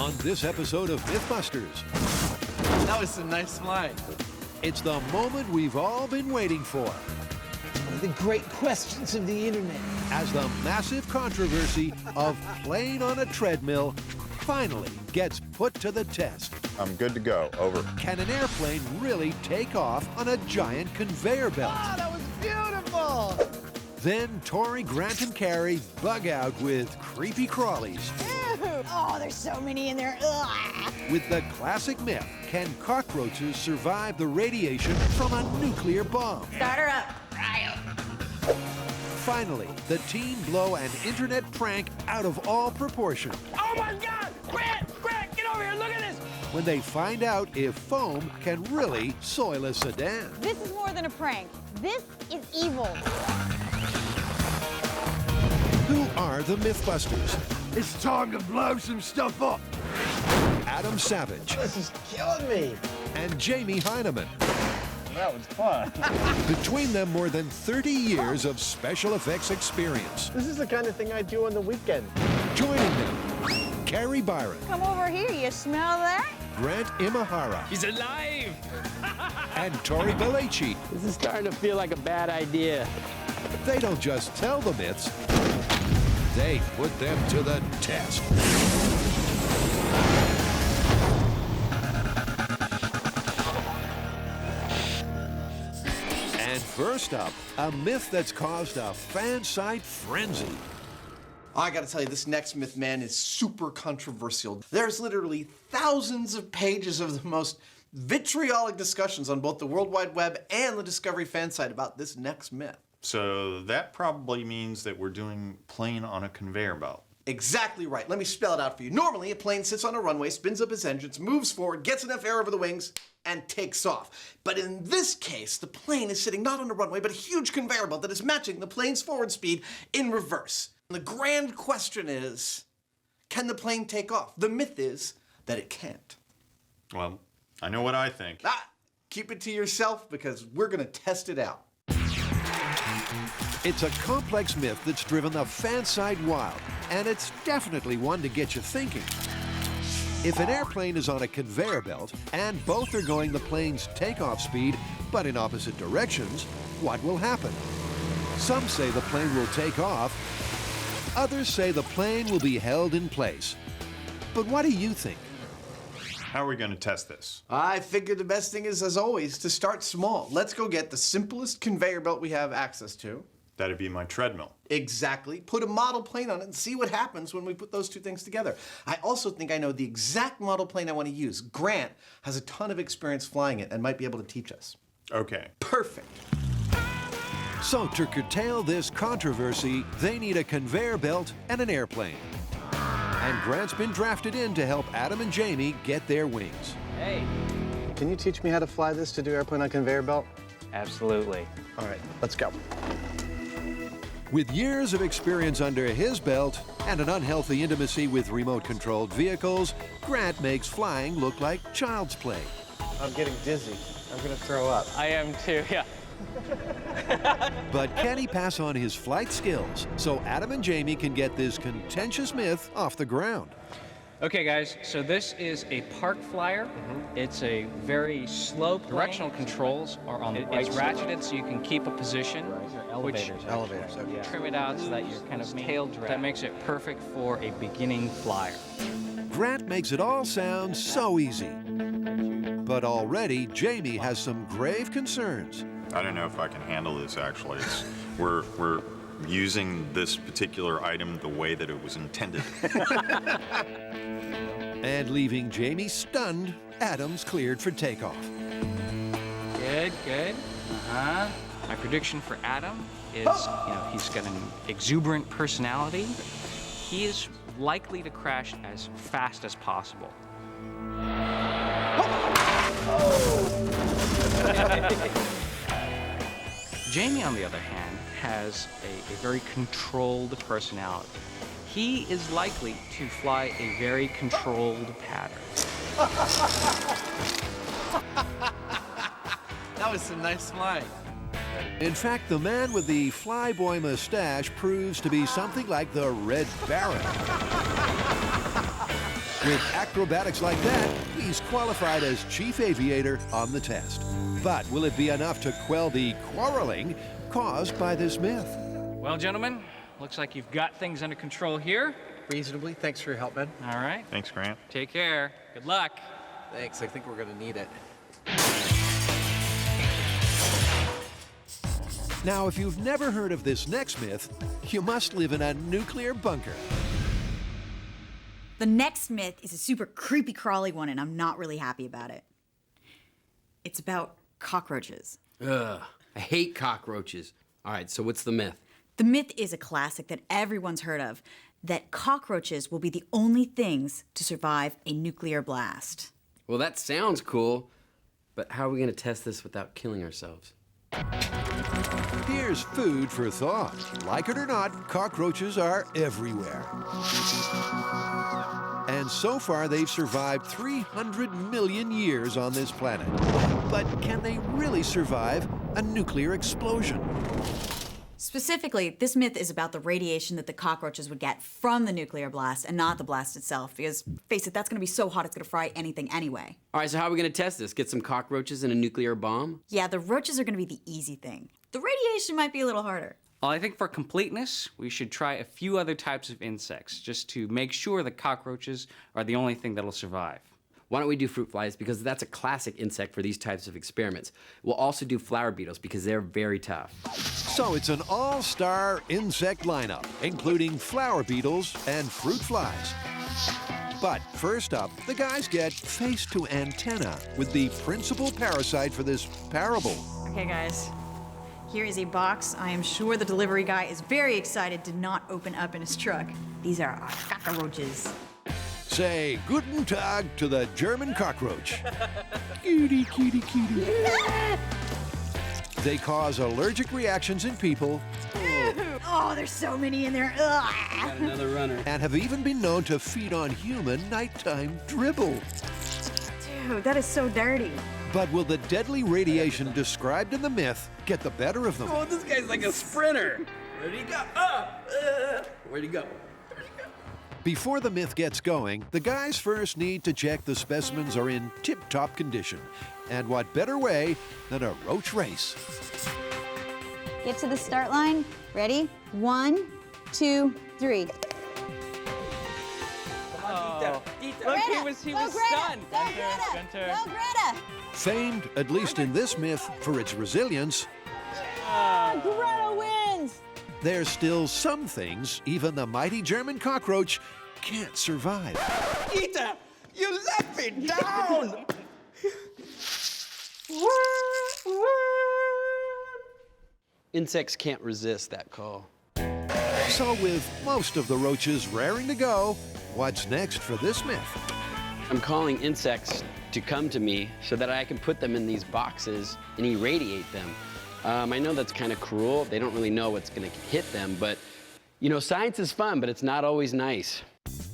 On this episode of Mythbusters, That was some nice flying. it's the moment we've all been waiting for. The great questions of the internet. As the massive controversy of plane on a treadmill finally gets put to the test. I'm good to go. Over. Can an airplane really take off on a giant conveyor belt? Oh, that was beautiful! Then Tori, Grant, and Carrie bug out with creepy crawlies. Ew. Oh, there's so many in there. Ugh. With the classic myth, can cockroaches survive the radiation from a nuclear bomb? Start her up. Finally, the team blow an internet prank out of all proportion Oh my God! Grant, get over here! Look at this! when they find out if foam can really soil a sedan. This is more than a prank. This is evil. Who are the Mythbusters? It's time to blow some stuff up. Adam Savage This is killing me. and Jamie Hyneman. That was fun. Between them, more than 30 years of special effects experience. This is the kind of thing I do on the weekend. Joining them, Carrie Byron, Come over here. You smell that? Grant Imahara, He's alive! and Tori Belleci. This is starting to feel like a bad idea. They don't just tell the myths, they put them to the test. And first up, a myth that's caused a fan site frenzy. I gotta tell you, this next myth, man, is super controversial. There's literally thousands of pages of the most vitriolic discussions on both the World Wide Web and the Discovery fan site about this next myth. So that probably means that we're doing plane on a conveyor belt. Exactly right. Let me spell it out for you. Normally, a plane sits on a runway, spins up its engines, moves forward, gets enough air over the wings, and takes off. But in this case, the plane is sitting not on a runway, but a huge conveyor belt that is matching the plane's forward speed in reverse. The grand question is, can the plane take off? The myth is that it can't. Well, I know what I think. Keep it to yourself because we're gonna test it out. It's a complex myth that's driven the fan site wild, and it's definitely one to get you thinking. If an airplane is on a conveyor belt and both are going the plane's takeoff speed, but in opposite directions, what will happen? Some say the plane will take off. Others say the plane will be held in place. But what do you think? How are we going to test this? I figured the best thing is, as always, to start small. Let's go get the simplest conveyor belt we have access to. That'd be my treadmill. Exactly. Put a model plane on it and see what happens when we put those two things together. I also think I know the exact model plane I want to use. Grant has a ton of experience flying it and might be able to teach us. Okay. Perfect. So to curtail this controversy, they need a conveyor belt and an airplane. And Grant's been drafted in to help Adam and Jamie get their wings. Hey, Can you teach me how to fly this to do airplane on conveyor belt? absolutely. All right, let's go. With years of experience under his belt and an unhealthy intimacy with remote-controlled vehicles, Grant makes flying look like child's play. I'm getting dizzy. I'm gonna throw up. I am too, yeah. But can he pass on his flight skills so Adam and Jamie can get this contentious myth off the ground? Okay, guys, so this is a park flyer. It's a very slow plane. Directional controls are on the right. It's ratcheted so you can keep a position. Elevators, okay. Trim it out so that you're kind of tail drag. That makes it perfect for a beginning flyer. Grant makes it all sound so easy. But already, Jamie has some grave concerns. I don't know if I can handle this, actually. We're using this particular item the way that it was intended. And leaving Jamie stunned, Adam's cleared for takeoff. Good, good. My prediction for Adam is, he's got an exuberant personality. He is likely to crash as fast as possible. Jamie, on the other hand, has a very controlled personality. He is likely to fly a very controlled pattern. That was some nice flying. In fact, the man with the flyboy mustache proves to be something like the Red Baron. With acrobatics like that, he's qualified as chief aviator on the test. But will it be enough to quell the quarreling caused by this myth? Well, gentlemen, looks like you've got things under control here. Reasonably. Thanks for your help, Ben. All right. Thanks, Grant. Take care. Good luck. Thanks. I think we're going to need it. Now, if you've never heard of this next myth, you must live in a nuclear bunker. The next myth is a super creepy crawly one, and I'm not really happy about it. It's about cockroaches. Ugh, I hate cockroaches. All right, so what's the myth? The myth is a classic that everyone's heard of, that cockroaches will be the only things to survive a nuclear blast. Well, that sounds cool, but how are we going to test this without killing ourselves? Here's food for thought. Like it or not, cockroaches are everywhere. And so far, they've survived 300 million years on this planet. But can they really survive a nuclear explosion? Specifically, this myth is about the radiation that the cockroaches would get from the nuclear blast and not the blast itself, because, face it, that's going to be so hot it's going to fry anything anyway. All right, so how are we going to test this? Get some cockroaches in a nuclear bomb? Yeah, the roaches are going to be the easy thing. The radiation might be a little harder. Well, I think for completeness, we should try a few other types of insects, just to make sure that cockroaches are the only thing that'll survive. Why don't we do fruit flies, because that's a classic insect for these types of experiments. We'll also do flower beetles, because they're very tough. So it's an all-star insect lineup, including flower beetles and fruit flies. But first up, the guys get face to antenna with the principal parasite for this parable. Okay, guys. Here is a box I am sure the delivery guy is very excited to not open up in his truck. These are our cockroaches. Say guten Tag to the German cockroach. Cutie, cutie, cutie. They cause allergic reactions in people. Oh, there's so many in there. Ugh. Got another runner. And have even been known to feed on human nighttime dribble. Dude, that is so dirty. But will the deadly radiation described in the myth get the better of them? Oh, this guy's like a sprinter. Where'd he go? Where'd he go? Before the myth gets going, the guys first need to check the specimens are in tip-top condition. And what better way than a roach race? Get to the start line. Ready? 1, 2, 3. Look, he was Go, Greta. stunned. Go, Greta. Go, Greta. Famed, at least in this myth, for its resilience, Greta wins. there's still some things even the mighty German cockroach can't survive. Peter, you let me down. Insects can't resist that call. So with most of the roaches raring to go, what's next for this myth? I'm calling insects to come to me so that I can put them in these boxes and irradiate them. I know that's kind of cruel. They don't really know what's going to hit them, but you know, science is fun, but it's not always nice.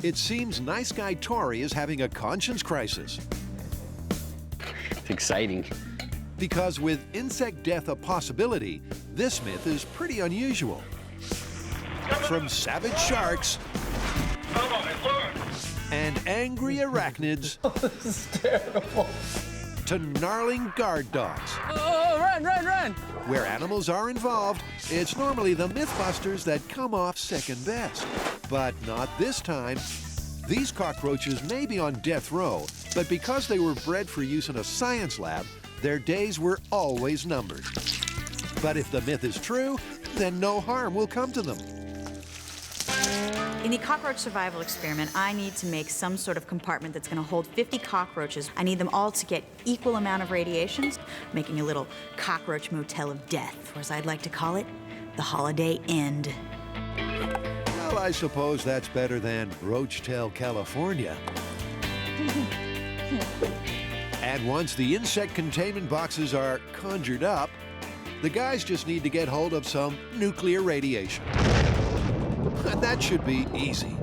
It seems nice guy Tori is having a conscience crisis. It's exciting. Because with insect death a possibility, this myth is pretty unusual. From savage sharks and angry arachnids to gnarling guard dogs. Oh, run, run, run! Where animals are involved, it's normally the Mythbusters that come off second best. But not this time. These cockroaches may be on death row, but because they were bred for use in a science lab, their days were always numbered. But if the myth is true, then no harm will come to them. In the cockroach survival experiment, I need to make some sort of compartment that's going to hold 50 cockroaches. I need them all to get equal amount of radiations, making a little cockroach motel of death, or as I'd like to call it, the Holiday End. Well, I suppose that's better than Roachtail, California. And once the insect containment boxes are conjured up, the guys just need to get hold of some nuclear radiation. And that should be easy.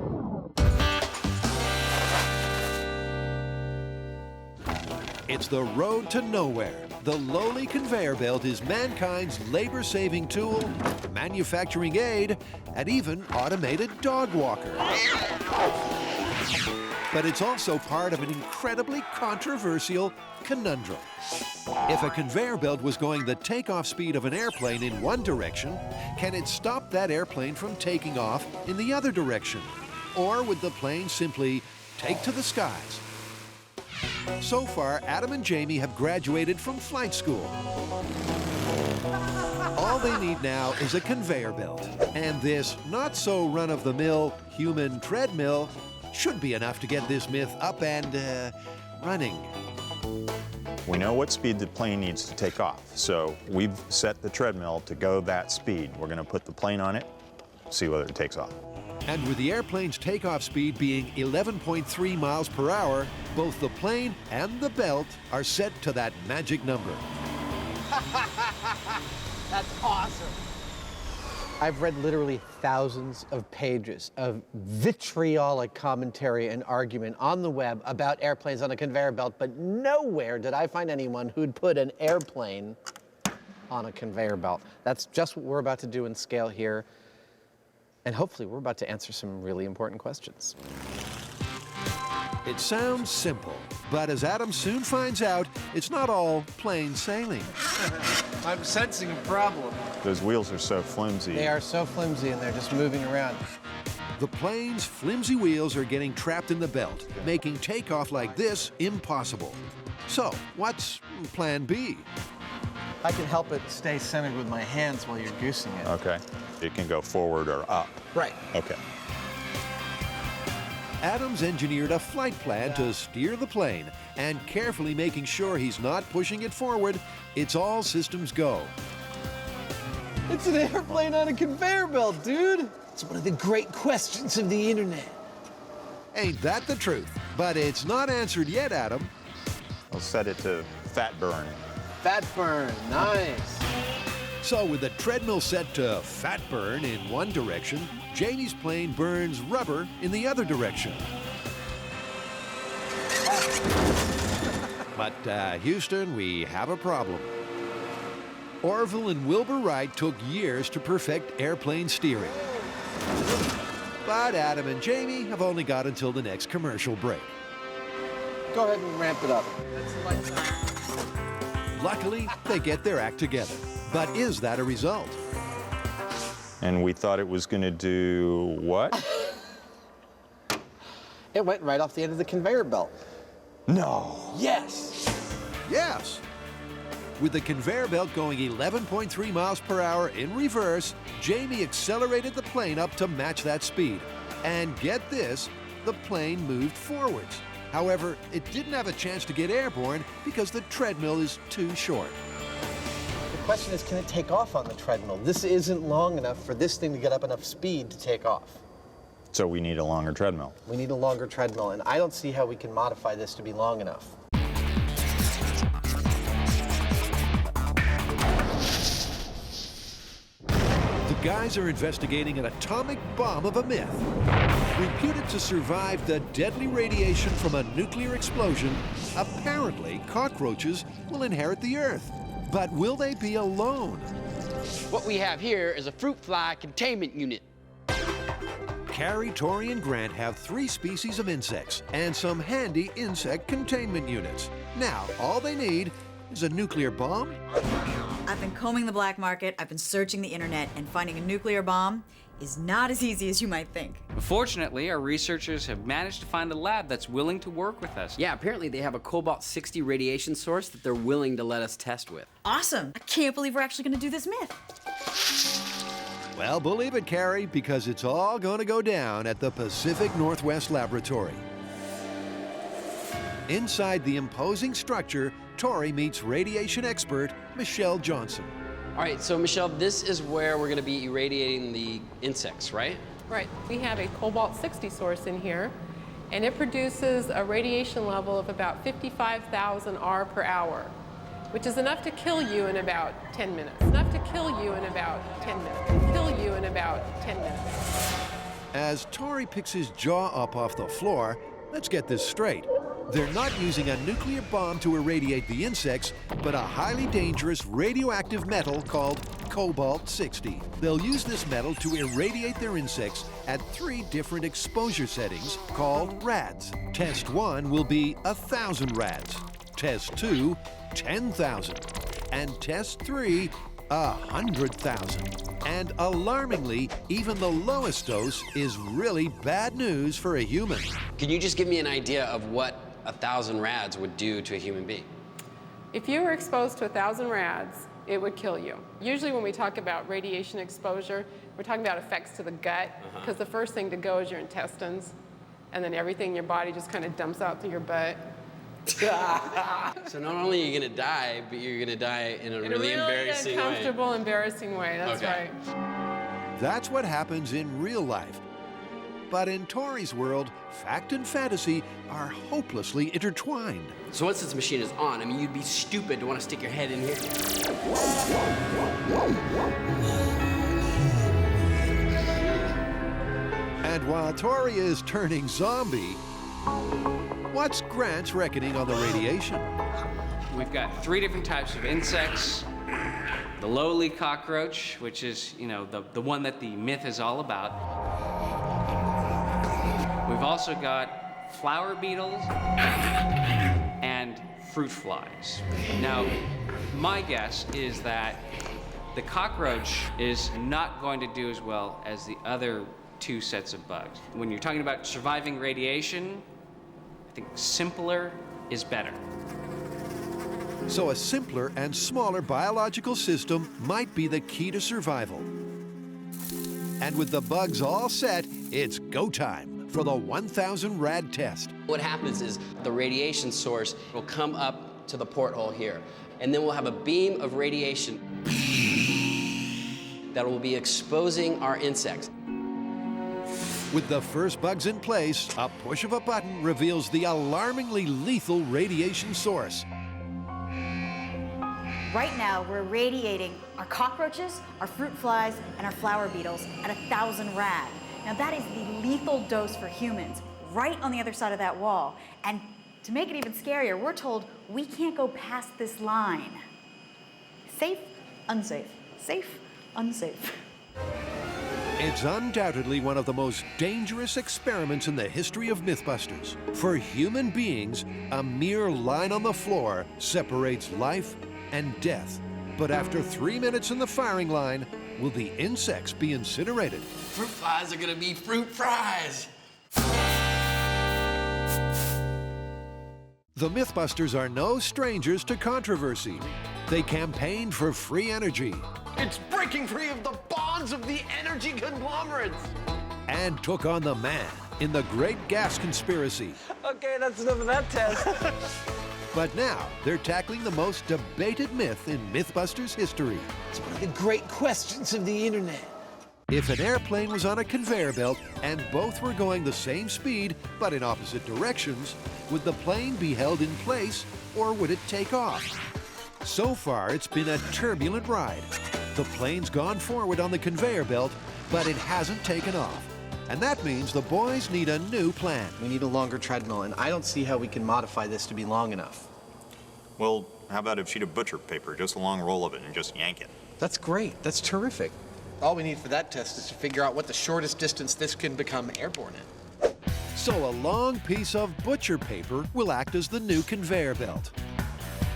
It's the road to nowhere. The lowly conveyor belt is mankind's labor-saving tool, manufacturing aid, and even automated dog walker. But it's also part of an incredibly controversial conundrum. If a conveyor belt was going the takeoff speed of an airplane in one direction, can it stop that airplane from taking off in the other direction? Or would the plane simply take to the skies? So far, Adam and Jamie have graduated from flight school. All they need now is a conveyor belt. And this not-so-run-of-the-mill human treadmill should be enough to get this myth up and running. We know what speed the plane needs to take off, so we've set the treadmill to go that speed. We're going to put the plane on it, see whether it takes off. And with the airplane's takeoff speed being 11.3 miles per hour, both the plane and the belt are set to that magic number. That's awesome. I've read literally thousands of pages of vitriolic commentary and argument on the web about airplanes on a conveyor belt, but nowhere did I find anyone who'd put an airplane on a conveyor belt. That's just what we're about to do in scale here. And hopefully we're about to answer some really important questions. It sounds simple, but as Adam soon finds out, it's not all plain sailing. I'm sensing a problem. Those wheels are so flimsy. They are so flimsy and they're just moving around. The plane's flimsy wheels are getting trapped in the belt, making takeoff like this impossible. So, what's plan B? I can help it stay centered with my hands while you're goosing it. Okay. It can go forward or up. Right. Okay. Adam's engineered a flight plan to steer the plane, and carefully making sure he's not pushing it forward, it's all systems go. It's an airplane on a conveyor belt, dude. It's one of the great questions of the internet. Ain't that the truth? But it's not answered yet, Adam. I'll set it to fat burn. Fat burn, nice. So with the treadmill set to fat burn in one direction, Jamie's plane burns rubber in the other direction. But Houston, we have a problem. Orville and Wilbur Wright took years to perfect airplane steering. But Adam and Jamie have only got until the next commercial break. Go ahead and ramp it up. Luckily, they get their act together. But is that a result? And we thought it was going to do what? It went right off the end of the conveyor belt. No. Yes. Yes. With the conveyor belt going 11.3 miles per hour in reverse, Jamie accelerated the plane up to match that speed. And get this, the plane moved forwards. However, it didn't have a chance to get airborne because the treadmill is too short. The question is, can it take off on the treadmill? This isn't long enough for this thing to get up enough speed to take off. So we need a longer treadmill. We need a longer treadmill, and I don't see how we can modify this to be long enough. The guys are investigating an atomic bomb of a myth. Reputed to survive the deadly radiation from a nuclear explosion, apparently cockroaches will inherit the Earth. But will they be alone? What we have here is a fruit fly containment unit. Carrie, Tori, and Grant have 3 species of insects and some handy insect containment units. Now, all they need is a nuclear bomb. I've been combing the black market, I've been searching the internet, and finding a nuclear bomb is not as easy as you might think. Fortunately, our researchers have managed to find a lab that's willing to work with us. Yeah, apparently they have a cobalt-60 radiation source that they're willing to let us test with. Awesome! I can't believe we're actually gonna do this myth. Well, believe it, Carrie, because it's all going to go down at the Pacific Northwest Laboratory. Inside the imposing structure, Tori meets radiation expert Michelle Johnson. All right, so Michelle, this is where we're gonna be irradiating the insects, right? Right. We have a cobalt-60 source in here, and it produces a radiation level of about 55,000 R per hour, which is enough to kill you in about 10 minutes. Enough to kill you in about 10 minutes. Kill you in about 10 minutes. As Tori picks his jaw up off the floor, let's get this straight. They're not using a nuclear bomb to irradiate the insects, but a highly dangerous radioactive metal called cobalt-60. They'll use this metal to irradiate their insects at 3 different exposure settings called rads. Test 1 will be 1,000 rads. Test 2, 10,000. And test 3, 100,000. And alarmingly, even the lowest dose is really bad news for a human. Can you just give me an idea of what 1,000 rads would do to a human being? If you were exposed to 1,000 rads, it would kill you. Usually when we talk about radiation exposure, we're talking about effects to the gut, because the first thing to go is your intestines, and then everything in your body just kind of dumps out through your butt. So not only are you gonna die, but you're gonna die in a really embarrassing way. Uncomfortable, embarrassing way, that's Okay. right. That's what happens in real life. But in Tori's world, fact and fantasy are hopelessly intertwined. So once this machine is on, I mean, you'd be stupid to want to stick your head in here. And while Tori is turning zombie, what's Grant's reckoning on the radiation? We've got 3 different types of insects. The lowly cockroach, which is, you know, the one that the myth is all about. We've also got flower beetles and fruit flies. Now, my guess is that the cockroach is not going to do as well as the other 2 sets of bugs. When you're talking about surviving radiation, I think simpler is better. So a simpler and smaller biological system might be the key to survival. And with the bugs all set, it's go time for the 1,000 rad test. What happens is the radiation source will come up to the porthole here, and then we'll have a beam of radiation that will be exposing our insects. With the first bugs in place, a push of a button reveals the alarmingly lethal radiation source. Right now, we're radiating our cockroaches, our fruit flies, and our flower beetles at 1,000 rad. Now that is the lethal dose for humans, right on the other side of that wall. And to make it even scarier, we're told we can't go past this line. Safe, unsafe. Safe, unsafe. It's undoubtedly one of the most dangerous experiments in the history of Mythbusters. For human beings, a mere line on the floor separates life and death. But after 3 minutes in the firing line, will the insects be incinerated? Fruit flies are gonna be fruit fries. The Mythbusters are no strangers to controversy. They campaigned for free energy It's breaking free of the bonds of the energy conglomerates. and took on the man in the Great Gas Conspiracy. Okay, that's enough of that test. But now they're tackling the most debated myth in Mythbusters history. It's one of the great questions of the internet. If an airplane was on a conveyor belt and both were going the same speed but in opposite directions, would the plane be held in place or would it take off? So far, it's been a turbulent ride. The plane's gone forward on the conveyor belt, but it hasn't taken off. And that means the boys need a new plan. We need a longer treadmill, and I don't see how we can modify this to be long enough. Well, how about a sheet of butcher paper, just a long roll of it, and just yank it? That's great. That's terrific. All we need for that test is to figure out what the shortest distance this can become airborne in. So a long piece of butcher paper will act as the new conveyor belt.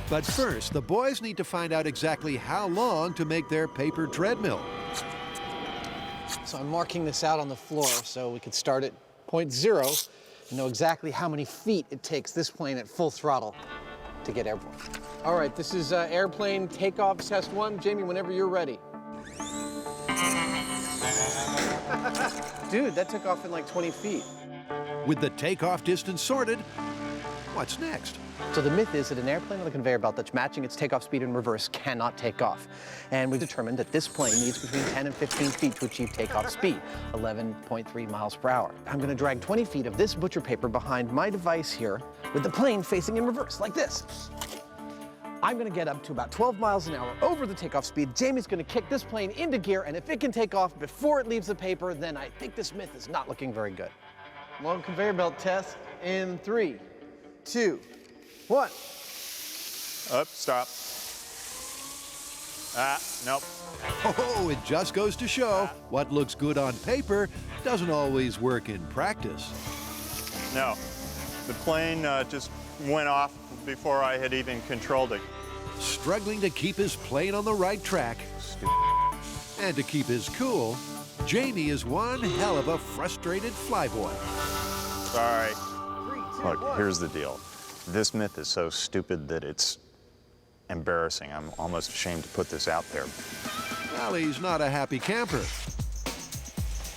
But first, the boys need to find out exactly how long to make their paper treadmill. So I'm marking this out on the floor so we can start at point 0 and know exactly how many feet it takes this plane at full throttle to get airborne. All right, this is airplane takeoff test 1. Jamie, whenever you're ready. Dude, that took off in like 20 feet. With the takeoff distance sorted, what's next? So the myth is that an airplane on the conveyor belt that's matching its takeoff speed in reverse cannot take off. And we've determined that this plane needs between 10 and 15 feet to achieve takeoff speed, 11.3 miles per hour. I'm gonna drag 20 feet of this butcher paper behind my device here with the plane facing in reverse, like this. I'm gonna get up to about 12 miles an hour over the takeoff speed. Jamie's gonna kick this plane into gear, and if it can take off before it leaves the paper, then I think this myth is not looking very good. Long conveyor belt test in 3, 2, 1. Up, stop. Nope. Oh, it just goes to show what looks good on paper doesn't always work in practice. No. The plane just went off before I had even controlled it. Struggling to keep his plane on the right track and to keep his cool, Jamie is one hell of a frustrated flyboy. Sorry. Look, here's the deal. This myth is so stupid that it's embarrassing. I'm almost ashamed to put this out there. Well, he's not a happy camper.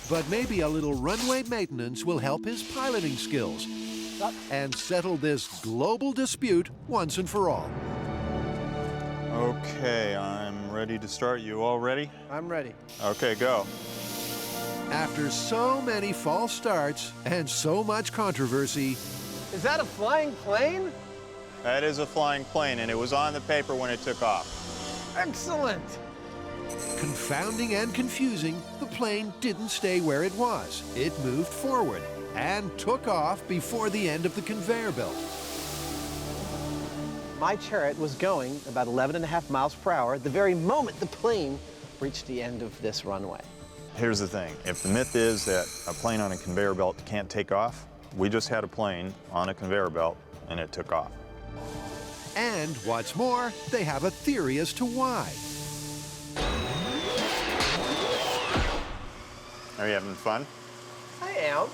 But maybe a little runway maintenance will help his piloting skills and settle this global dispute once and for all. Okay, I'm ready to start. You all ready? I'm ready. Okay, go. After so many false starts and so much controversy, Is that a flying plane? That is a flying plane, and it was on the paper when it took off. Excellent. confounding and confusing, the plane didn't stay where it was. It moved forward and took off before the end of the conveyor belt. My chariot was going about 11.5 miles per hour the very moment the plane reached the end of this runway. Here's the thing. If the myth is that a plane on a conveyor belt can't take off, we just had a plane on a conveyor belt and it took off. And what's more, they have a theory as to why. Are you having fun? I am.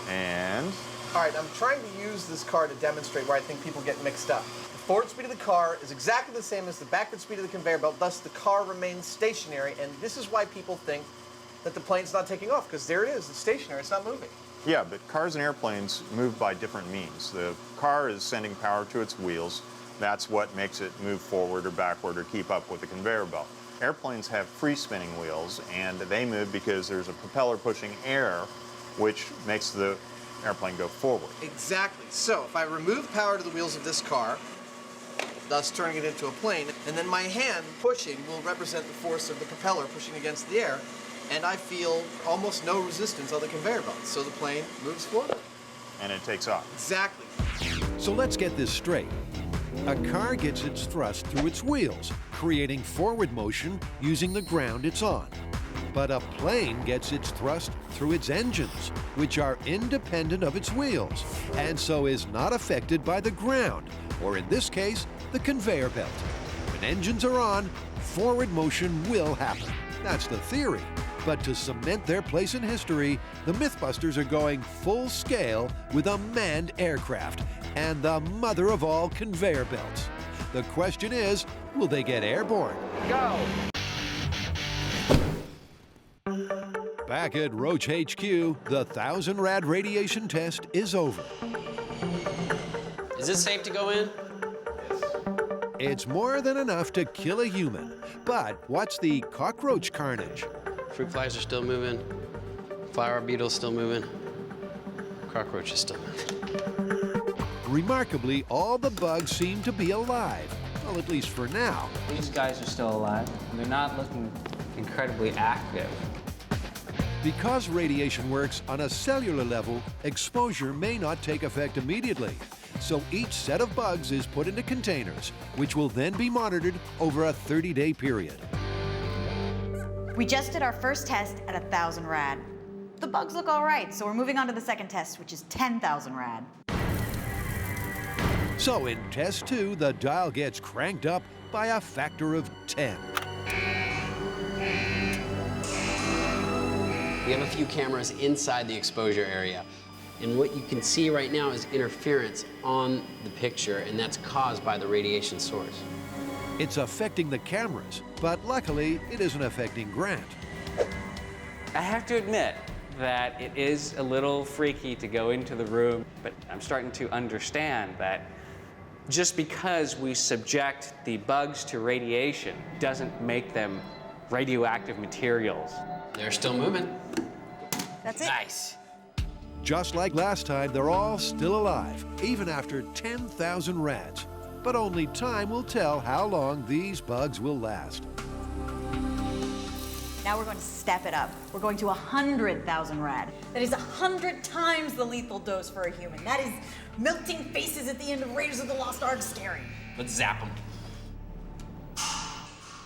And? All right, I'm trying to use this car to demonstrate where I think people get mixed up. The forward speed of the car is exactly the same as the backward speed of the conveyor belt, thus the car remains stationary, and this is why people think that the plane's not taking off, because there it is, it's stationary, it's not moving. Yeah, but cars and airplanes move by different means. The car is sending power to its wheels. That's what makes it move forward or backward or keep up with the conveyor belt. Airplanes have free spinning wheels, and they move because there's a propeller pushing air, which makes the airplane go forward. Exactly. So if I remove power to the wheels of this car, thus turning it into a plane, and then my hand pushing will represent the force of the propeller pushing against the air, and I feel almost no resistance on the conveyor belt, so the plane moves forward. And it takes off. Exactly. So let's get this straight. A car gets its thrust through its wheels, creating forward motion using the ground it's on. But a plane gets its thrust through its engines, which are independent of its wheels, and so is not affected by the ground, or in this case, the conveyor belt. When engines are on, forward motion will happen. That's the theory. But to cement their place in history, the Mythbusters are going full scale with a manned aircraft and the mother of all conveyor belts. The question is, will they get airborne? Go! Back at Roach HQ, the 1,000 rad radiation test is over. Is it safe to go in? It's more than enough to kill a human. But what's the cockroach carnage? Fruit flies are still moving. Flower beetles still moving. Cockroaches still moving. Remarkably, all the bugs seem to be alive. Well, at least for now. These guys are still alive. They're not looking incredibly active. Because radiation works on a cellular level, exposure may not take effect immediately. So each set of bugs is put into containers, which will then be monitored over a 30-day period. We just did our first test at 1,000 rad. The bugs look all right, so we're moving on to the second test, which is 10,000 rad. So in test 2, the dial gets cranked up by a factor of 10. We have a few cameras inside the exposure area. And what you can see right now is interference on the picture, and that's caused by the radiation source. It's affecting the cameras, but luckily it isn't affecting Grant. I have to admit that it is a little freaky to go into the room, but I'm starting to understand that just because we subject the bugs to radiation doesn't make them radioactive materials. They're still moving. That's it. Nice. Just like last time, they're all still alive, even after 10,000 rads. But only time will tell how long these bugs will last. Now we're going to step it up. We're going to 100,000 rad. That is 100 times the lethal dose for a human. That is melting faces at the end of Raiders of the Lost Ark scary. Let's zap them.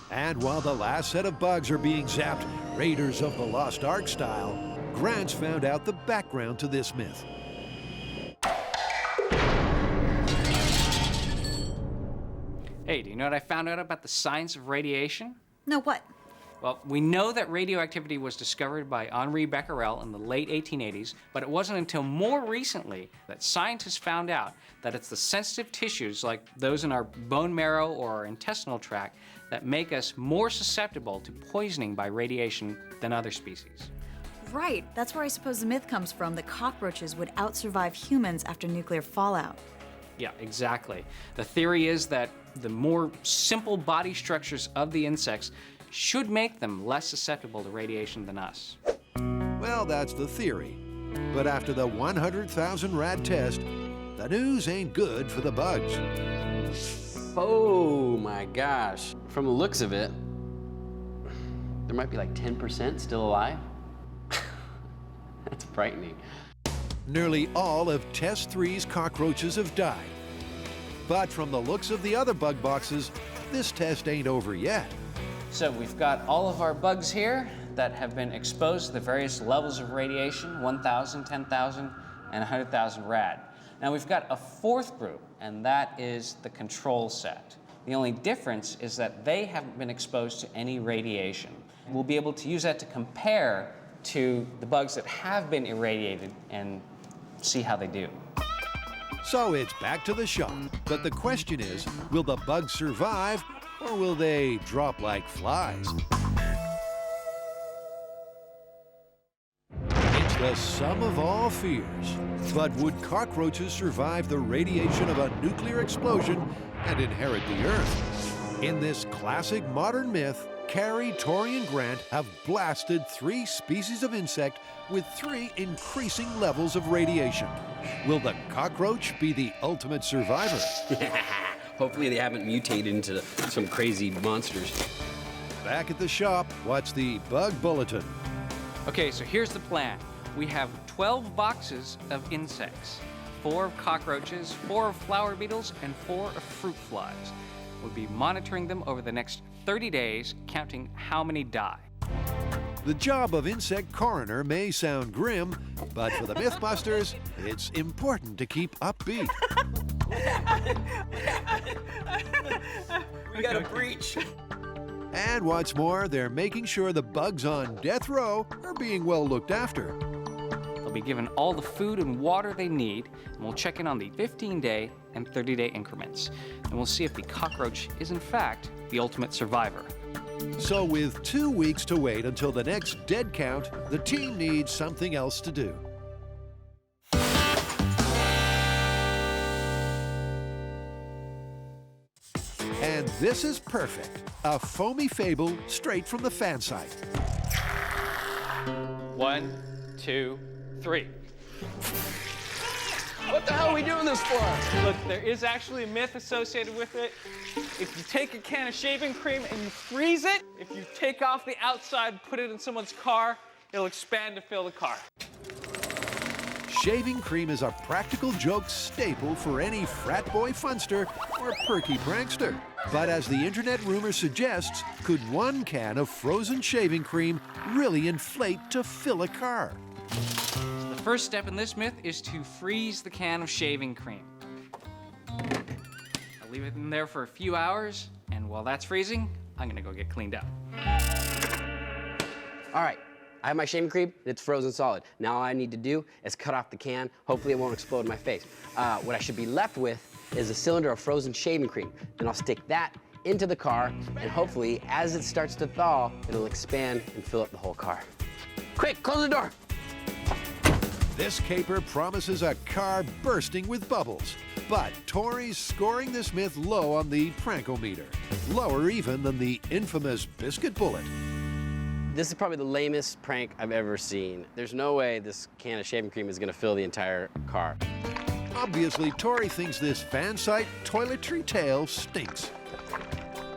And while the last set of bugs are being zapped, Raiders of the Lost Ark style, Grant's found out the background to this myth. Hey, do you know what I found out about the science of radiation? No, what? Well, we know that radioactivity was discovered by Henri Becquerel in the late 1880s, but it wasn't until more recently that scientists found out that it's the sensitive tissues, like those in our bone marrow or our intestinal tract, that make us more susceptible to poisoning by radiation than other species. Right, that's where I suppose the myth comes from, that cockroaches would outsurvive humans after nuclear fallout. Yeah, exactly. The theory is that the more simple body structures of the insects should make them less susceptible to radiation than us. Well, that's the theory. But after the 100,000 rad test, the news ain't good for the bugs. Oh my gosh. From the looks of it, there might be like 10% still alive. That's frightening. Nearly all of Test 3's cockroaches have died. But from the looks of the other bug boxes, this test ain't over yet. So we've got all of our bugs here that have been exposed to the various levels of radiation, 1,000, 10,000, and 100,000 rad. Now we've got a fourth group, and that is the control set. The only difference is that they haven't been exposed to any radiation. We'll be able to use that to compare to the bugs that have been irradiated and see how they do. So it's back to the shop. But the question is, will the bugs survive or will they drop like flies? It's the sum of all fears. But would cockroaches survive the radiation of a nuclear explosion and inherit the Earth? In this classic modern myth, Carrie, Tori, and Grant have blasted 3 species of insect with 3 increasing levels of radiation. Will the cockroach be the ultimate survivor? Hopefully they haven't mutated into some crazy monsters. Back at the shop, what's the bug bulletin? Okay, so here's the plan. We have 12 boxes of insects, 4 of cockroaches, 4 of flower beetles, and 4 of fruit flies. We'll be monitoring them over the next 30 days, counting how many die. The job of insect coroner may sound grim, but for the Mythbusters, it's important to keep upbeat. We got a breach. And what's more, they're making sure the bugs on death row are being well looked after. They'll be given all the food and water they need, and we'll check in on the 15-day and 30-day increments. And we'll see if the cockroach is, in fact, the ultimate survivor. So with 2 weeks to wait until the next dead count, the team needs something else to do. And this is perfect. A foamy fable straight from the fan site. 1, 2, 3. What the hell are we doing this for? Look, there is actually a myth associated with it. If you take a can of shaving cream and you freeze it, if you take off the outside, put it in someone's car, it'll expand to fill the car. Shaving cream is a practical joke staple for any frat boy funster or perky prankster. But as the internet rumor suggests, could 1 can of frozen shaving cream really inflate to fill a car? The first step in this myth is to freeze the can of shaving cream. I'll leave it in there for a few hours, and while that's freezing, I'm gonna go get cleaned up. All right, I have my shaving cream, it's frozen solid. Now all I need to do is cut off the can. Hopefully it won't explode in my face. What I should be left with is a cylinder of frozen shaving cream. Then I'll stick that into the car, and hopefully, as it starts to thaw, it'll expand and fill up the whole car. Quick, close the door. This caper promises a car bursting with bubbles. But Tori's scoring this myth low on the prankometer. Lower even than the infamous biscuit bullet. This is probably the lamest prank I've ever seen. There's no way this can of shaving cream is gonna fill the entire car. Obviously, Tori thinks this fan site toiletry tale stinks.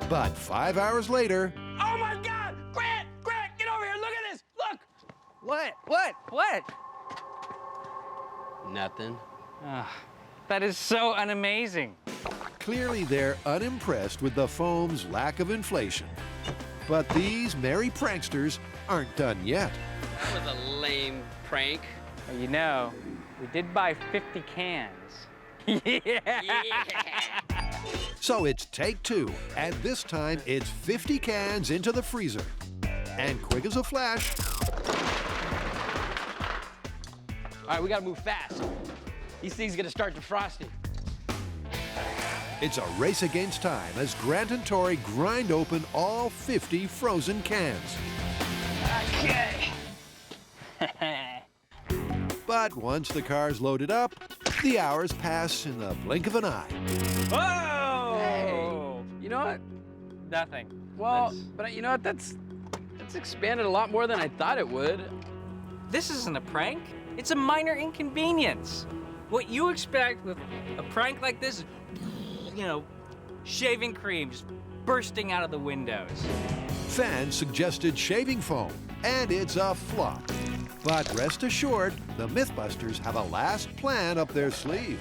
But 5 hours later, Oh my God! Grant! Grant, get over What? What? Nothing. That is so unamazing. Clearly, they're unimpressed with the foam's lack of inflation. But these merry pranksters aren't done yet. That was a lame prank. Well, you know, we did buy 50 cans. Yeah. So it's take two, and this time it's 50 cans into the freezer. And quick as a flash, All right, we gotta move fast. These things gonna start defrosting. it's a race against time as Grant and Tori grind open all 50 frozen cans. Okay. But once the car's loaded up, the hours pass in the blink of an eye. Whoa! Hey, you know what? Nothing. Well, but you know what? That's expanded a lot more than I thought it would. This isn't a prank. It's a minor inconvenience. What you expect with a prank like this is, you know, shaving cream just bursting out of the windows. Fans suggested shaving foam, and it's a flop. But rest assured, the Mythbusters have a last plan up their sleeve.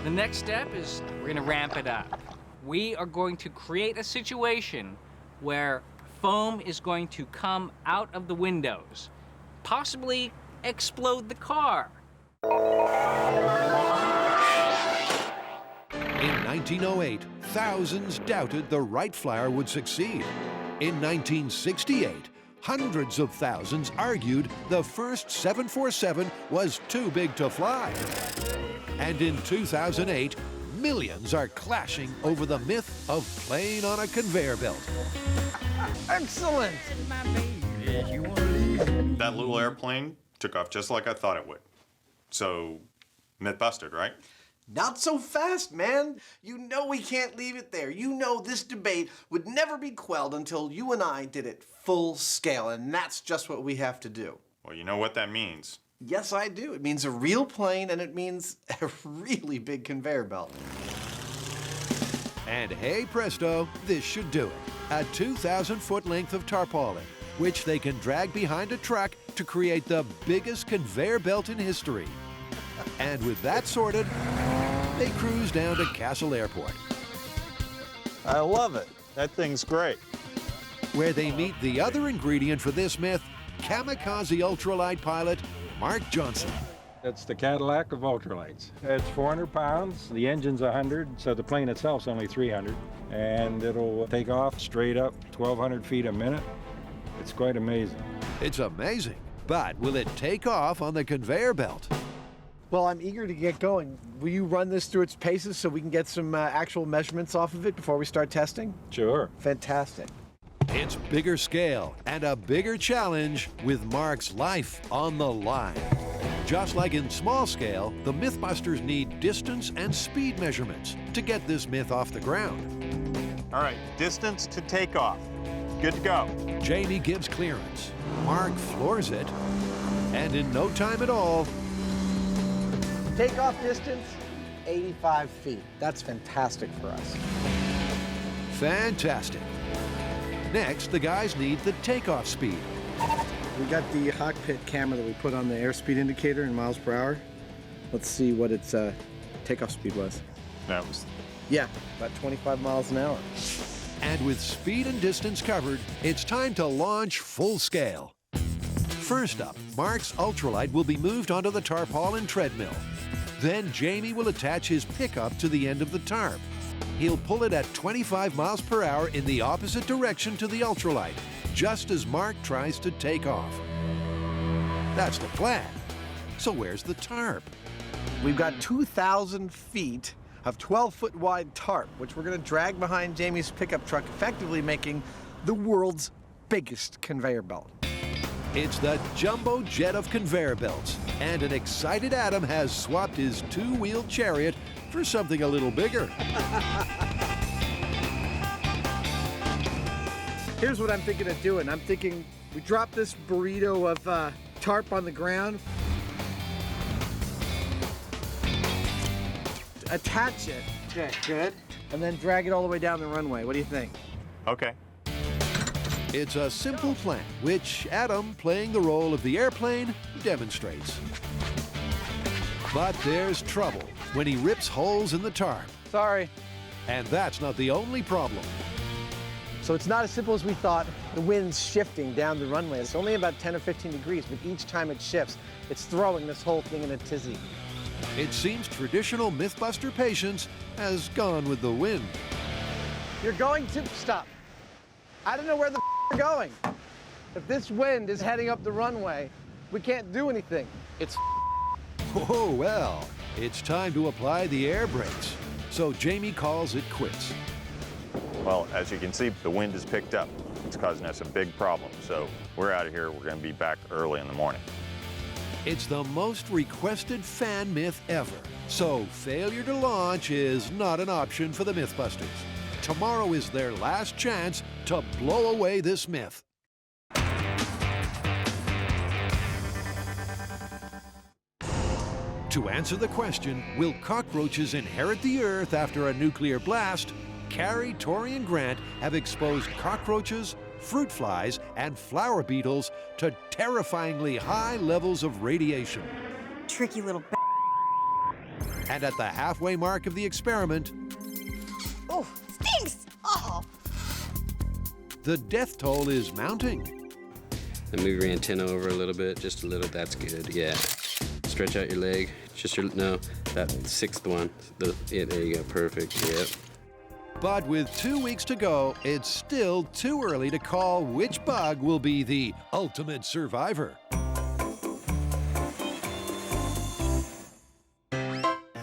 The next step is we're gonna ramp it up. We are going to create a situation where foam is going to come out of the windows, possibly explode the car. In 1908, thousands doubted the Wright Flyer would succeed. In 1968, hundreds of thousands argued the first 747 was too big to fly. And in 2008, millions are clashing over the myth of plane on a conveyor belt. Excellent. That little airplane took off just like I thought it would. So, myth busted, right? Not so fast, man. You know we can't leave it there. You know this debate would never be quelled until you and I did it full scale, and that's just what we have to do. Well, you know what that means. Yes, I do. It means a real plane, and it means a really big conveyor belt. And hey presto, this should do it. A 2,000-foot length of tarpaulin, which they can drag behind a truck to create the biggest conveyor belt in history. And with that sorted, they cruise down to Castle Airport, I love it. That thing's great. where they meet the other ingredient for this myth, kamikaze ultralight pilot Mark Johnson. It's the Cadillac of ultralights. It's 400 pounds, the engine's 100, so the plane itself's only 300, and it'll take off straight up 1,200 feet a minute. It's quite amazing. It's amazing, but will it take off on the conveyor belt? Well, I'm eager to get going. Will you run this through its paces so we can get some actual measurements off of it before we start testing? Sure. Fantastic. It's bigger scale and a bigger challenge with Mark's life on the line. Just like in small scale, the Mythbusters need distance and speed measurements to get this myth off the ground. All right, distance to takeoff. Good to go. Jamie gives clearance, Mark floors it, and in no time at all, Takeoff distance, 85 feet. That's fantastic for us. fantastic. Next, the guys need the takeoff speed. We got the cockpit camera that we put on the airspeed indicator in miles per hour. Let's see what its takeoff speed was. That was... Yeah, about 25 miles an hour. And with speed and distance covered, it's time to launch full scale. First up, Mark's ultralight will be moved onto the tarpaulin treadmill. Then Jamie will attach his pickup to the end of the tarp. He'll pull it at 25 miles per hour in the opposite direction to the ultralight, just as Mark tries to take off. That's the plan. So where's the tarp? We've got 2,000 feet of 12-foot wide tarp, which we're going to drag behind Jamie's pickup truck, effectively making the world's biggest conveyor belt. It's the jumbo jet of conveyor belts, and an excited Adam has swapped his two-wheeled chariot for something a little bigger. Here's what I'm thinking of doing. I'm thinking we drop this burrito of tarp on the ground, attach it, okay, good, and then drag it all the way down the runway. What do you think? Okay. It's a simple plan, which Adam, playing the role of the airplane, demonstrates. But there's trouble when he rips holes in the tarp. Sorry. And that's not the only problem. So it's not as simple as we thought. The wind's shifting down the runway. It's only about 10 or 15 degrees, but each time it shifts, it's throwing this whole thing in a tizzy. It seems traditional Mythbuster patience has gone with the wind. You're going to stop. I don't know where the you're going. If this wind is heading up the runway, we can't do anything. It's Oh, well, it's time to apply the air brakes. So Jamie calls it quits. Well, as you can see, the wind has picked up. It's causing us a big problem. So we're out of here. We're going to be back early in the morning. It's the most requested fan myth ever. So failure to launch is not an option for the Mythbusters. Tomorrow is their last chance to blow away this myth. To answer the question, will cockroaches inherit the Earth after a nuclear blast? Carrie, Tori, and Grant have exposed cockroaches, fruit flies, and flower beetles to terrifyingly high levels of radiation. Tricky little And at the halfway mark of the experiment, Oh, stinks! Oh! the death toll is mounting. And move your antenna over a little bit, just a little. That's good. Yeah. Stretch out your leg. Just your that sixth one. There you go. Perfect. Yep. But with 2 weeks to go, it's still too early to call which bug will be the ultimate survivor.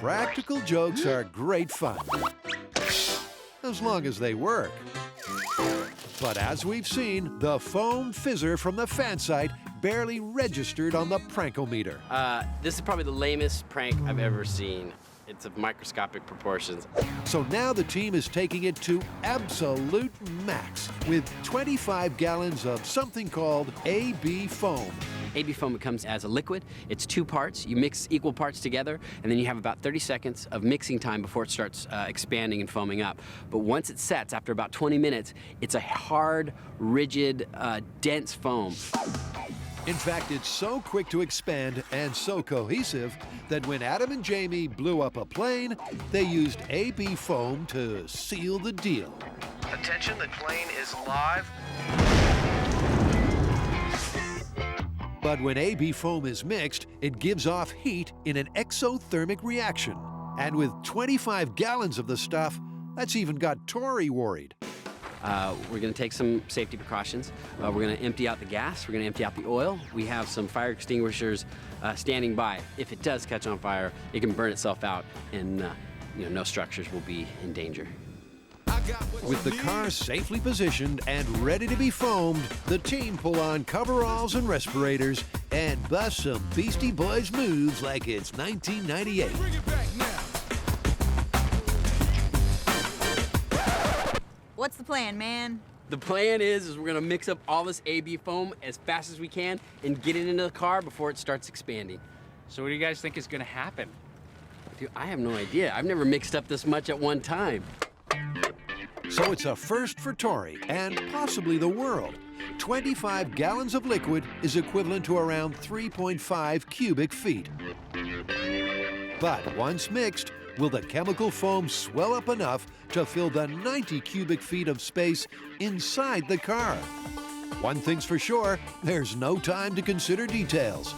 Practical jokes are great fun, as long as they work. But as we've seen, the foam fizzer from the fan site barely registered on the prankometer. This is probably the lamest prank I've ever seen. It's of microscopic proportions. So now the team is taking it to absolute max with 25 gallons of something called AB foam. AB foam comes as a liquid. It's 2 parts. You mix equal parts together, and then you have about 30 seconds of mixing time before it starts expanding and foaming up. But once it sets, after about 20 minutes, it's a hard, rigid, dense foam. In fact, it's so quick to expand and so cohesive that when Adam and Jamie blew up a plane, they used AB foam to seal the deal. Attention, the plane is live. But when AB foam is mixed, it gives off heat in an exothermic reaction. And with 25 gallons of the stuff, that's even got Tori worried. We're going to take some safety precautions. We're going to empty out the gas. We're going to empty out the oil. We have some fire extinguishers standing by. If it does catch on fire, it can burn itself out, and no structures will be in danger. With the car safely positioned and ready to be foamed, the team pull on coveralls and respirators and bust some Beastie Boys moves like it's 1998. What's the plan, man? The plan is we're going to mix up all this AB foam as fast as we can and get it into the car before it starts expanding. So what do you guys think is gonna happen? Dude, I have no idea. I've never mixed up this much at one time. So it's a first for Tori and possibly the world. 25 gallons of liquid is equivalent to around 3.5 cubic feet. But once mixed, will the chemical foam swell up enough to fill the 90 cubic feet of space inside the car? One thing's for sure, there's no time to consider details.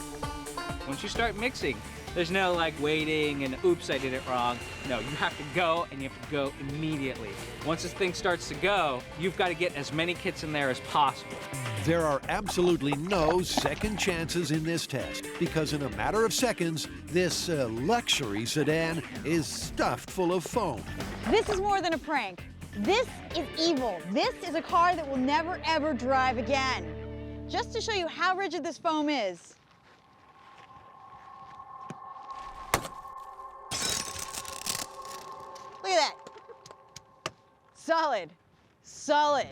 Once you start mixing, there's no like waiting and oops, I did it wrong. No, you have to go and you have to go immediately. Once this thing starts to go, you've got to get as many kits in there as possible. There are absolutely no second chances in this test because in a matter of seconds, this luxury sedan is stuffed full of foam. This is more than a prank. This is evil. This is a car that will never, ever drive again. Just to show you how rigid this foam is. Look at that. Solid. Solid.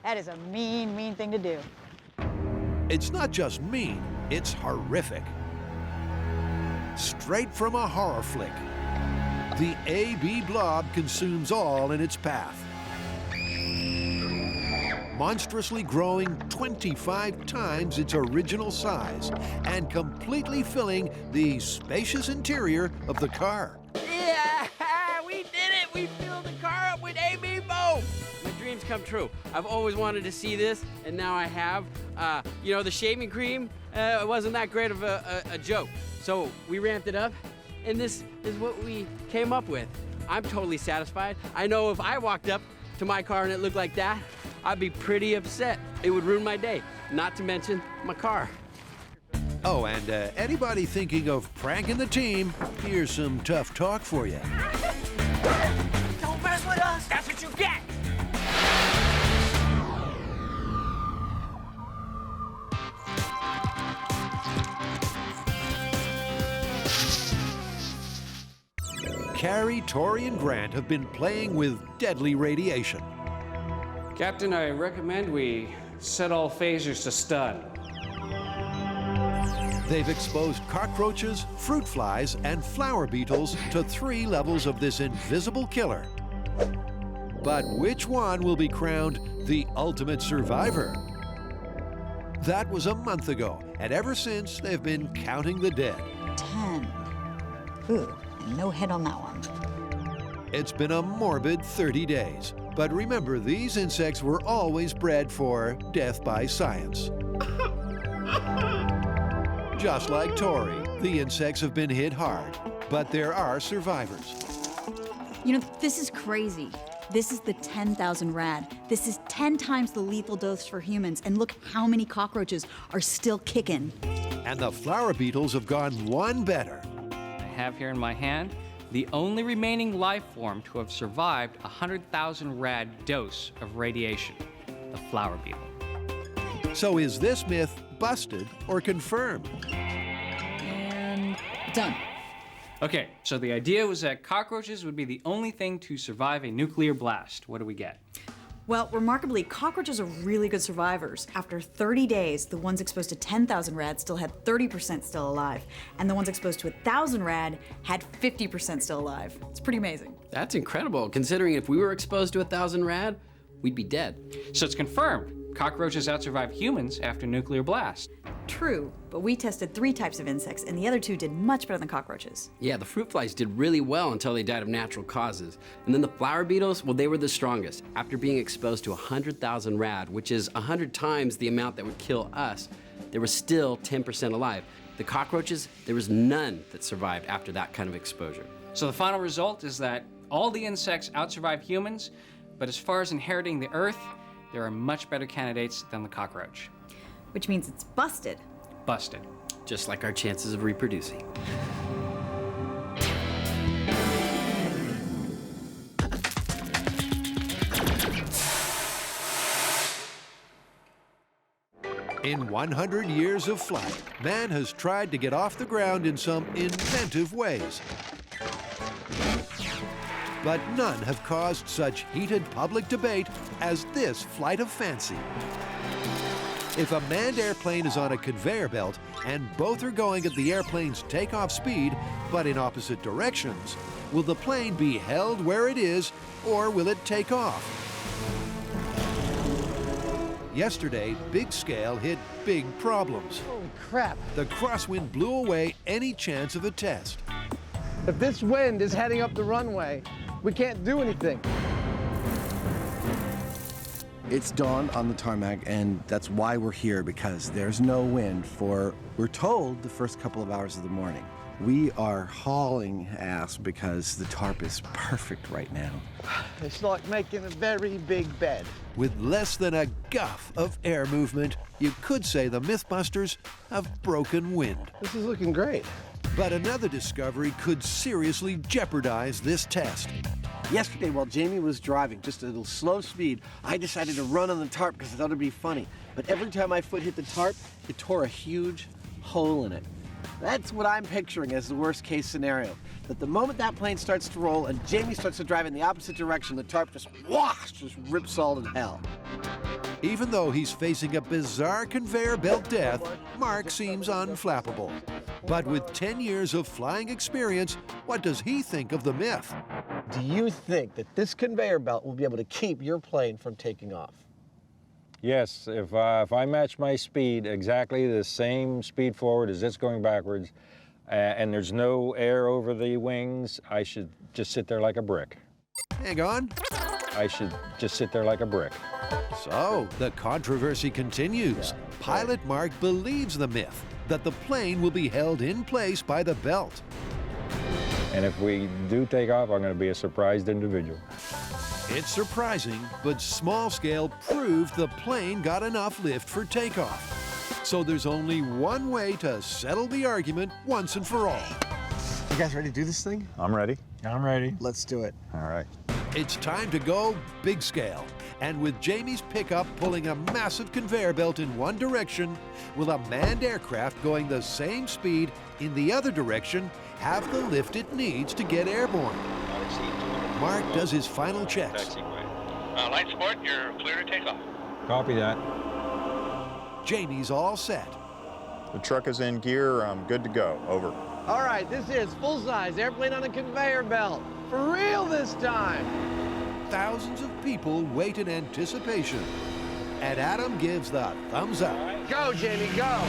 That is a mean, mean thing to do. It's not just mean, it's horrific. Straight from a horror flick. The AB blob consumes all in its path. monstrously growing 25 times its original size and completely filling the spacious interior of the car. Yeah, we did it! We filled the car up with AB foam! My dreams come true. I've always wanted to see this, and now I have. You know, the shaving cream, it wasn't that great of a joke. So we ramped it up, and this is what we came up with. I'm totally satisfied. I know if I walked up to my car and it looked like that, I'd be pretty upset. It would ruin my day, not to mention my car. Oh, and anybody thinking of pranking the team, here's some tough talk for you. Don't mess with us! That's what you get! Carrie, Tori, and Grant have been playing with deadly radiation. Captain, I recommend we set all phasers to stun. They've exposed cockroaches, fruit flies, and flower beetles to 3 levels of this invisible killer. But which one will be crowned the ultimate survivor? That was a month ago, and ever since, they've been counting the dead. 10. Ooh, no hit on that one. It's been a morbid 30 days. But remember, these insects were always bred for death by science. Just like Tori, the insects have been hit hard, but there are survivors. You know, this is crazy. This is the 10,000 rad. This is 10 times the lethal dose for humans, and look how many cockroaches are still kicking. And the flower beetles have gone one better. I have here in my hand the only remaining life form to have survived a 100,000 rad dose of radiation, the flower beetle. So is this myth busted or confirmed? And done. Okay, so the idea was that cockroaches would be the only thing to survive a nuclear blast. What do we get? Well, remarkably, cockroaches are really good survivors. After 30 days, the ones exposed to 10,000 rad still had 30% still alive, and the ones exposed to 1,000 rad had 50% still alive. It's pretty amazing. That's incredible, considering if we were exposed to 1,000 rad, we'd be dead. So it's confirmed. Cockroaches outsurvive humans after nuclear blast. True, but we tested 3 types of insects, and the other 2 did much better than cockroaches. Yeah, the fruit flies did really well until they died of natural causes. And then the flower beetles, well, they were the strongest. After being exposed to 100,000 rad, which is 100 times the amount that would kill us, there was still 10% alive. The cockroaches, there was none that survived after that kind of exposure. So the final result is that all the insects outsurvive humans, but as far as inheriting the Earth, there are much better candidates than the cockroach. Which means it's busted. Busted. Just like our chances of reproducing. In 100 years of flight, man has tried to get off the ground in some inventive ways. But none have caused such heated public debate as this flight of fancy. If a manned airplane is on a conveyor belt and both are going at the airplane's takeoff speed, but in opposite directions, will the plane be held where it is, or will it take off? Yesterday, big scale hit big problems. Holy crap. The crosswind blew away any chance of a test. If this wind is heading up the runway, we can't do anything. It's dawn on the tarmac, and that's why we're here, because there's no wind for, we're told, the first couple of hours of the morning. We are hauling ass because the tarp is perfect right now. It's like making a very big bed. With less than a guff of air movement, you could say the Mythbusters have broken wind. This is looking great. But another discovery could seriously jeopardize this test. Yesterday, while Jamie was driving, just at a slow speed, I decided to run on the tarp because I thought it'd be funny. But every time my foot hit the tarp, it tore a huge hole in it. That's what I'm picturing as the worst case scenario. That the moment that plane starts to roll and Jamie starts to drive in the opposite direction, the tarp just rips solid hell. Even though he's facing a bizarre conveyor belt death, Mark seems unflappable. But with 10 years of flying experience, what does he think of the myth? Do you think that this conveyor belt will be able to keep your plane from taking off? Yes, if I match my speed exactly the same speed forward as it's going backwards, and there's no air over the wings, I should just sit there like a brick. Hang on. I should just sit there like a brick. So, the controversy continues. Pilot Mark believes the myth that the plane will be held in place by the belt. And if we do take off, I'm going to be a surprised individual. It's surprising, but small scale proved the plane got enough lift for takeoff. So there's only one way to settle the argument once and for all. You guys ready to do this thing? I'm ready. I'm ready. Let's do it. All right. It's time to go big scale. And with Jamie's pickup pulling a massive conveyor belt in one direction, will a manned aircraft going the same speed in the other direction have the lift it needs to get airborne? Mark does his final checks. Light support, you're clear to take off. Copy that. Jamie's all set. The truck is in gear. I'm good to go. Over. All right, this is full-size airplane on a conveyor belt. For real this time. Thousands of people wait in anticipation. And Adam gives the thumbs up. Go, Jamie, go.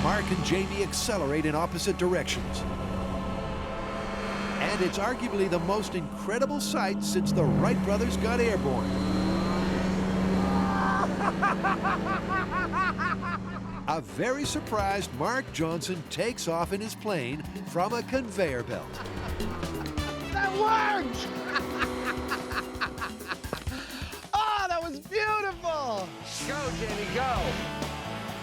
Mark and Jamie accelerate in opposite directions. And it's arguably the most incredible sight since the Wright brothers got airborne. A very surprised Mark Johnson takes off in his plane from a conveyor belt. That worked! Oh, that was beautiful! Go, Jamie, go!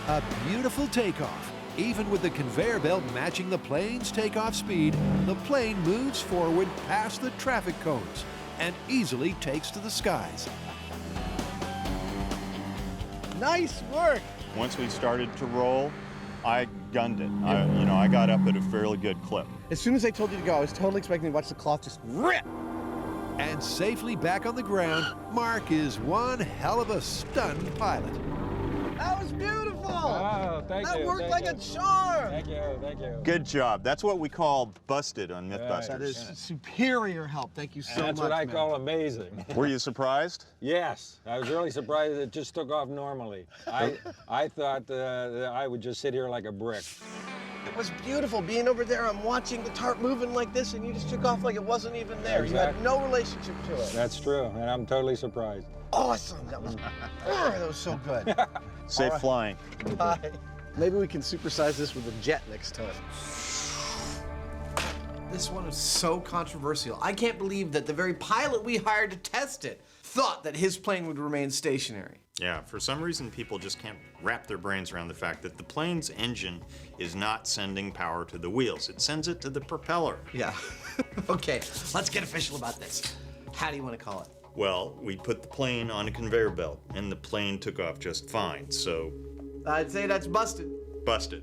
A beautiful takeoff. Even with the conveyor belt matching the plane's takeoff speed, the plane moves forward past the traffic cones and easily takes to the skies. Nice work! Once we started to roll, I gunned it. I got up at a fairly good clip. As soon as I told you to go, I was totally expecting to watch the cloth just rip! And safely back on the ground, Mark is one hell of a stunned pilot. That was beautiful! Oh, thank you. That worked thank like you. a charm! Thank you, thank you. Good job. That's what we call busted on Mythbusters. That is superior help. Thank you so much. That's what I man. call amazing. Were you surprised? Yes, I was really surprised it just took off normally. I thought that I would just sit here like a brick. It was beautiful being over there. I'm watching the tarp moving like this, and you just took off like it wasn't even there. Exactly. You had no relationship to it. That's true, and I'm totally surprised. Awesome. That was, that was so good. Safe right. flying. Bye. Maybe we can supersize this with a jet next time. This one is so controversial. I can't believe that the very pilot we hired to test it thought that his plane would remain stationary. Yeah, for some reason people just can't wrap their brains around the fact that the plane's engine is not sending power to the wheels. It sends it to the propeller. Yeah. Okay, let's get official about this. How do you want to call it? Well, we put the plane on a conveyor belt, and the plane took off just fine, so... I'd say that's busted. Busted.